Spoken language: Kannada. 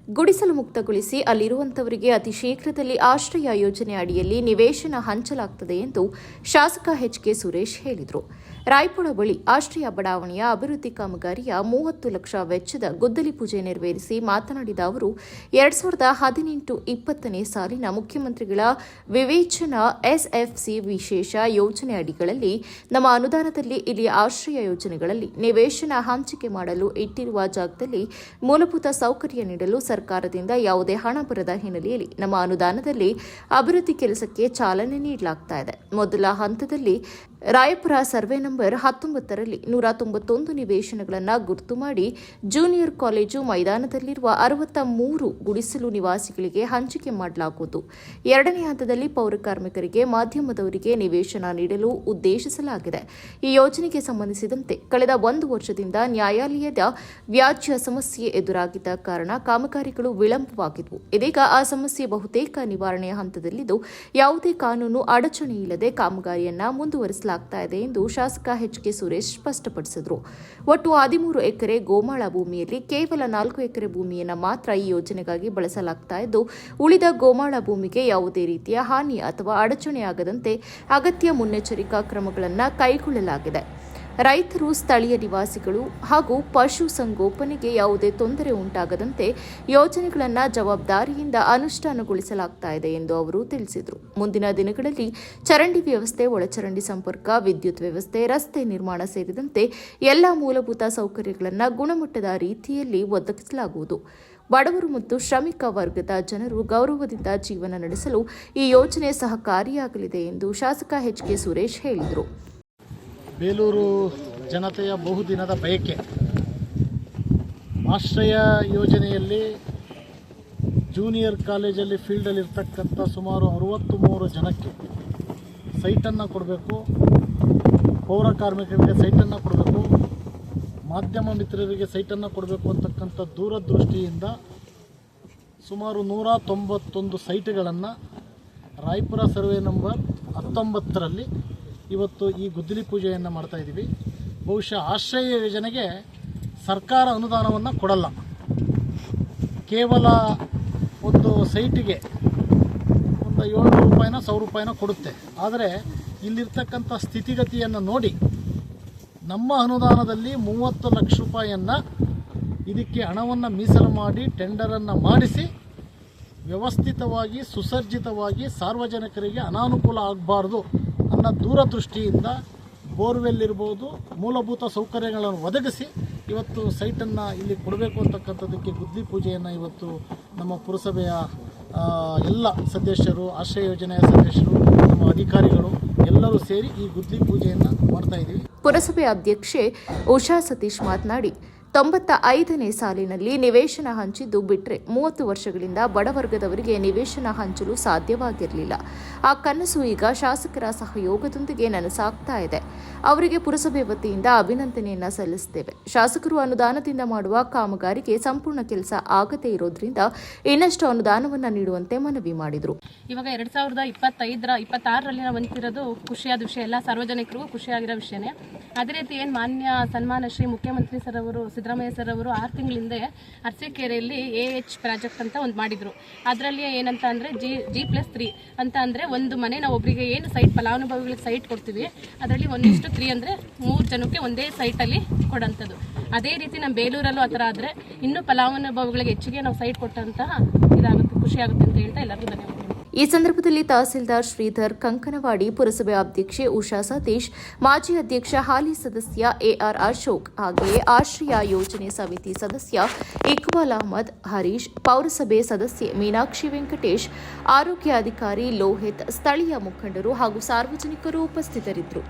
ಗುಡಿಸಲು ಮುಕ್ತಗೊಳಿಸಿ ಅಲ್ಲಿರುವಂತವರಿಗೆ ಅತಿ ಶೀಘ್ರದಲ್ಲಿ ಆಶ್ರಯ ಯೋಜನೆ ಅಡಿಯಲ್ಲಿ ನಿವೇಶನ ಹಂಚಲಾಗುತ್ತದೆ ಎಂದು ಶಾಸಕ ಎಚ್.ಕೆ. ಸುರೇಶ್ ಹೇಳಿದರು. ರಾಯಪುರ ಬಳಿ ಆಶ್ರಯ ಬಡಾವಣೆಯ ಅಭಿವೃದ್ಧಿ ಕಾಮಗಾರಿಯ 30 ಲಕ್ಷ ವೆಚ್ಚದ ಗುದ್ದಲಿ ಪೂಜೆ ನೆರವೇರಿಸಿ ಮಾತನಾಡಿದ ಅವರು 2018-20 ಸಾಲಿನ ಮುಖ್ಯಮಂತ್ರಿಗಳ ವಿವೇಚನಾ ಎಸ್ಎಫ್ಸಿ ವಿಶೇಷ ಯೋಜನೆ ಅಡಿಗಳಲ್ಲಿ ನಮ್ಮ ಅನುದಾನದಲ್ಲಿ ಇಲ್ಲಿ ಆಶ್ರಯ ಯೋಜನೆಗಳಲ್ಲಿ ನಿವೇಶನ ಹಂಚಿಕೆ ಮಾಡಲು ಇಟ್ಟಿರುವ ಜಾಗದಲ್ಲಿ ಮೂಲಭೂತ ಸೌಕರ್ಯ ನೀಡಲು ಸರ್ಕಾರದಿಂದ ಯಾವುದೇ ಹಣ ಬರದ ಹಿನ್ನೆಲೆಯಲ್ಲಿ ನಮ್ಮ ಅನುದಾನದಲ್ಲಿ ಅಭಿವೃದ್ಧಿ ಕೆಲಸಕ್ಕೆ ಚಾಲನೆ ನೀಡಲಾಗುತ್ತಿದೆ. ಮೊದಲ ಹಂತದಲ್ಲಿ ರಾಯಪುರ ಸರ್ವೆ ನಂಬರ್ 19ರಲ್ಲಿ 191 ನಿವೇಶನಗಳನ್ನು ಗುರುತು ಮಾಡಿ ಜೂನಿಯರ್ ಕಾಲೇಜು ಮೈದಾನದಲ್ಲಿರುವ 63 ಗುಡಿಸಲು ನಿವಾಸಿಗಳಿಗೆ ಹಂಚಿಕೆ ಮಾಡಲಾಗುವುದು. ಎರಡನೇ ಹಂತದಲ್ಲಿ ಪೌರ ಕಾರ್ಮಿಕರಿಗೆ, ಮಾಧ್ಯಮದವರಿಗೆ ನಿವೇಶನ ನೀಡಲು ಉದ್ದೇಶಿಸಲಾಗಿದೆ. ಈ ಯೋಜನೆಗೆ ಸಂಬಂಧಿಸಿದಂತೆ ಕಳೆದ 1 ವರ್ಷದಿಂದ ನ್ಯಾಯಾಲಯದ ವ್ಯಾಜ್ಯ ಸಮಸ್ಯೆ ಎದುರಾಗಿದ್ದ ಕಾರಣ ಕಾಮಗಾರಿಗಳು ವಿಳಂಬವಾಗಿದ್ದವು. ಇದೀಗ ಆ ಸಮಸ್ಯೆ ಬಹುತೇಕ ನಿವಾರಣೆಯ ಹಂತದಲ್ಲಿದ್ದು ಯಾವುದೇ ಕಾನೂನು ಅಡಚಣೆ ಇಲ್ಲದೆ ಕಾಮಗಾರಿಯನ್ನ ಮುಂದುವರಿಸಲಾಗಿದೆ ಎಂದು ಶಾಸಕ ಎಚ್.ಕೆ. ಸುರೇಶ್ ಸ್ಪಷ್ಟಪಡಿಸಿದರು. ಒಟ್ಟು 13 ಎಕರೆ ಗೋಮಾಳ ಭೂಮಿಯಲ್ಲಿ ಕೇವಲ 4 ಎಕರೆ ಭೂಮಿಯನ್ನು ಮಾತ್ರ ಈ ಯೋಜನೆಗಾಗಿ ಬಳಸಲಾಗುತ್ತಿದ್ದು, ಉಳಿದ ಗೋಮಾಳ ಭೂಮಿಗೆ ಯಾವುದೇ ರೀತಿಯ ಹಾನಿ ಅಥವಾ ಅಡಚಣೆಯಾಗದಂತೆ ಅಗತ್ಯ ಮುನ್ನೆಚ್ಚರಿಕಾ ಕ್ರಮಗಳನ್ನು ಕೈಗೊಳ್ಳಲಾಗಿದೆ. ರೈತರು, ಸ್ಥಳೀಯ ನಿವಾಸಿಗಳು ಹಾಗೂ ಪಶು ಸಂಗೋಪನೆಗೆ ಯಾವುದೇ ತೊಂದರೆ ಉಂಟಾಗದಂತೆ ಯೋಜನೆಗಳನ್ನು ಜವಾಬ್ದಾರಿಯಿಂದ ಅನುಷ್ಠಾನಗೊಳಿಸಲಾಗುತ್ತಿದೆ ಎಂದು ಅವರು ತಿಳಿಸಿದರು. ಮುಂದಿನ ದಿನಗಳಲ್ಲಿ ಚರಂಡಿ ವ್ಯವಸ್ಥೆ, ಒಳಚರಂಡಿ ಸಂಪರ್ಕ, ವಿದ್ಯುತ್ ವ್ಯವಸ್ಥೆ, ರಸ್ತೆ ನಿರ್ಮಾಣ ಸೇರಿದಂತೆ ಎಲ್ಲ ಮೂಲಭೂತ ಸೌಕರ್ಯಗಳನ್ನು ಗುಣಮಟ್ಟದ ರೀತಿಯಲ್ಲಿ ಒದಗಿಸಲಾಗುವುದು. ಬಡವರು ಮತ್ತು ಶ್ರಮಿಕ ವರ್ಗದ ಜನರು ಗೌರವದಿಂದ ಜೀವನ ನಡೆಸಲು ಈ ಯೋಜನೆ ಸಹಕಾರಿಯಾಗಲಿದೆ ಎಂದು ಶಾಸಕ ಎಚ್.ಕೆ. ಸುರೇಶ್ ಹೇಳಿದರು. ಬೇಲೂರು ಜನತೆಯ ಬಹುದಿನದ ಬಯಕೆ ಆಶ್ರಯ ಯೋಜನೆಯಲ್ಲಿ ಜೂನಿಯರ್ ಕಾಲೇಜಲ್ಲಿ ಫೀಲ್ಡಲ್ಲಿರ್ತಕ್ಕಂಥ ಸುಮಾರು 63 ಜನಕ್ಕೆ ಸೈಟನ್ನು ಕೊಡಬೇಕು, ಪೌರ ಕಾರ್ಮಿಕರಿಗೆ ಸೈಟನ್ನು ಕೊಡಬೇಕು, ಮಾಧ್ಯಮ ಮಿತ್ರರಿಗೆ ಸೈಟನ್ನು ಕೊಡಬೇಕು ಅಂತಕ್ಕಂಥ ದೂರದೃಷ್ಟಿಯಿಂದ ಸುಮಾರು 191 ಸೈಟ್ಗಳನ್ನು ರಾಯಪುರ ಸರ್ವೆ ನಂಬರ್ 19ರಲ್ಲಿ ಇವತ್ತು ಈ ಗುದ್ದಲಿ ಪೂಜೆಯನ್ನು ಮಾಡ್ತಾ ಇದ್ದೀವಿ. ಬಹುಶಃ ಆಶ್ರಯ ಯೋಜನೆಗೆ ಸರ್ಕಾರ ಅನುದಾನವನ್ನು ಕೊಡಲ್ಲ, ಕೇವಲ ಒಂದು ಸೈಟಿಗೆ ಒಂದು 700 ರೂಪಾಯಿನ 1000 ರೂಪಾಯಿನ ಕೊಡುತ್ತೆ. ಆದರೆ ಇಲ್ಲಿರ್ತಕ್ಕಂಥ ಸ್ಥಿತಿಗತಿಯನ್ನು ನೋಡಿ ನಮ್ಮ ಅನುದಾನದಲ್ಲಿ 30 ಲಕ್ಷ ರೂಪಾಯಿಯನ್ನು ಇದಕ್ಕೆ ಹಣವನ್ನು ಮೀಸಲು ಮಾಡಿ ಟೆಂಡರನ್ನು ಮಾಡಿಸಿ ವ್ಯವಸ್ಥಿತವಾಗಿ ಸುಸರ್ಜಿತವಾಗಿ ಸಾರ್ವಜನಿಕರಿಗೆ ಅನಾನುಕೂಲ ಆಗಬಾರ್ದು ಅನ್ನೋ ದೂರದೃಷ್ಟಿಯಿಂದ ಬೋರ್ವೆಲ್ ಇರ್ಬೋದು, ಮೂಲಭೂತ ಸೌಕರ್ಯಗಳನ್ನು ಒದಗಿಸಿ ಇವತ್ತು ಸೈಟನ್ನು ಇಲ್ಲಿ ಕೊಡಬೇಕು ಅಂತಕ್ಕಂಥದ್ದಕ್ಕೆ ಗುದ್ದಲಿ ಪೂಜೆಯನ್ನು ಇವತ್ತು ನಮ್ಮ ಪುರಸಭೆಯ ಎಲ್ಲ ಸದಸ್ಯರು, ಆಶ್ರಯ ಯೋಜನೆಯ ಸದಸ್ಯರು, ನಮ್ಮ ಅಧಿಕಾರಿಗಳು ಎಲ್ಲರೂ ಸೇರಿ ಈ ಗುದ್ದಲಿ ಪೂಜೆಯನ್ನು ಮಾಡ್ತಾ ಇದ್ದೀವಿ. ಪುರಸಭೆ ಅಧ್ಯಕ್ಷೆ ಉಷಾ ಸತೀಶ್ ಮಾತನಾಡಿ 95ನೇ ಸಾಲಿನಲ್ಲಿ ನಿವೇಶನ ಹಂಚಿದ್ದು ಬಿಟ್ಟರೆ 30 ವರ್ಷಗಳಿಂದ ಬಡವರ್ಗದವರಿಗೆ ನಿವೇಶನ ಹಂಚಲು ಸಾಧ್ಯವಾಗಿರಲಿಲ್ಲ. ಆ ಕನಸು ಈಗ ಶಾಸಕರ ಸಹಯೋಗದೊಂದಿಗೆ ನನಸಾಗ್ತಾ ಇದೆ. ಅವರಿಗೆ ಪುರಸಭೆ ವತಿಯಿಂದ ಅಭಿನಂದನೆಯನ್ನ ಸಲ್ಲಿಸುತ್ತೇವೆ. ಶಾಸಕರು ಅನುದಾನದಿಂದ ಮಾಡುವ ಕಾಮಗಾರಿಗೆ ಸಂಪೂರ್ಣ ಕೆಲಸ ಆಗದೇ ಇರೋದ್ರಿಂದ ಇನ್ನಷ್ಟು ಅನುದಾನವನ್ನು ನೀಡುವಂತೆ ಮನವಿ ಮಾಡಿದರು. ಇವಾಗ 2025-26ರಲ್ಲಿ ನಾವು ಹೊಂದಿರೋದು ಖುಷಿಯಾದ ವಿಷಯ, ಎಲ್ಲ ಸಾರ್ವಜನಿಕರಿಗೂ ಖುಷಿಯಾಗಿರೋ ವಿಷಯನೇ. ಅದೇ ರೀತಿ ಏನು ಮಾನ್ಯ ಸನ್ಮಾನ ಶ್ರೀ ಮುಖ್ಯಮಂತ್ರಿ ಸರ್ ಅವರು, ಸಿದ್ದರಾಮಯ್ಯ ಸರ್ ಅವರು 6 ತಿಂಗಳಿಂದ ಅರಸೀಕೆರೆಯಲ್ಲಿ AH ಪ್ರಾಜೆಕ್ಟ್ ಅಂತ ಒಂದು ಮಾಡಿದ್ರು. ಅದರಲ್ಲಿ ಏನಂತ ಅಂದರೆ G+3 ಅಂತ ಅಂದರೆ ಒಂದು ಮನೆ ನಾವು ಒಬ್ಬರಿಗೆ ಏನು ಸೈಟ್ ಫಲಾನುಭವಿಗಳಿಗೆ ಸೈಟ್ ಕೊಡ್ತೀವಿ, ಅದರಲ್ಲಿ 1:3 ಅಂದರೆ 3 ಜನಕ್ಕೆ ಒಂದೇ ಸೈಟಲ್ಲಿ ಕೊಡೋಂಥದ್ದು. ಅದೇ ರೀತಿ ನಮ್ಮ ಬೇಲೂರಲ್ಲೂ ಆ ಥರ ಆದರೆ ಇನ್ನೂ ಫಲಾನುಭವಿಗಳಿಗೆ ಹೆಚ್ಚಿಗೆ ನಾವು ಸೈಟ್ ಕೊಟ್ಟಂತಹ ಇದಾಗುತ್ತೆ, ಖುಷಿಯಾಗುತ್ತೆ ಅಂತ ಹೇಳ್ತಾ ಎಲ್ಲರಿಗೂ ಧನ್ಯವಾದ. ಈ ಸಂದರ್ಭದಲ್ಲಿ ತಹಸೀಲ್ದಾರ್ ಶ್ರೀಧರ್ ಕಂಕನವಾಡಿ, ಪುರಸಭೆ ಅಧ್ಯಕ್ಷೆ ಉಷಾ ಸತೀಶ್, ಮಾಜಿ ಅಧ್ಯಕ್ಷ ಹಾಲಿ ಸದಸ್ಯ AR ಅಶೋಕ್, ಹಾಗೆಯೇ ಆಶ್ರಯ ಯೋಜನೆ ಸಮಿತಿ ಸದಸ್ಯ ಇಕ್ಬಾಲ್ ಅಹಮದ್, ಹರೀಶ್, ಪೌರಸಭೆ ಸದಸ್ಯೆ ಮೀನಾಕ್ಷಿ ವೆಂಕಟೇಶ್, ಆರೋಗ್ಯ ಅಧಿಕಾರಿ ಲೋಹಿತ್, ಸ್ಥಳೀಯ ಮುಖಂಡರು ಹಾಗೂ ಸಾರ್ವಜನಿಕರು ಉಪಸ್ಥಿತರಿದ್ದರು.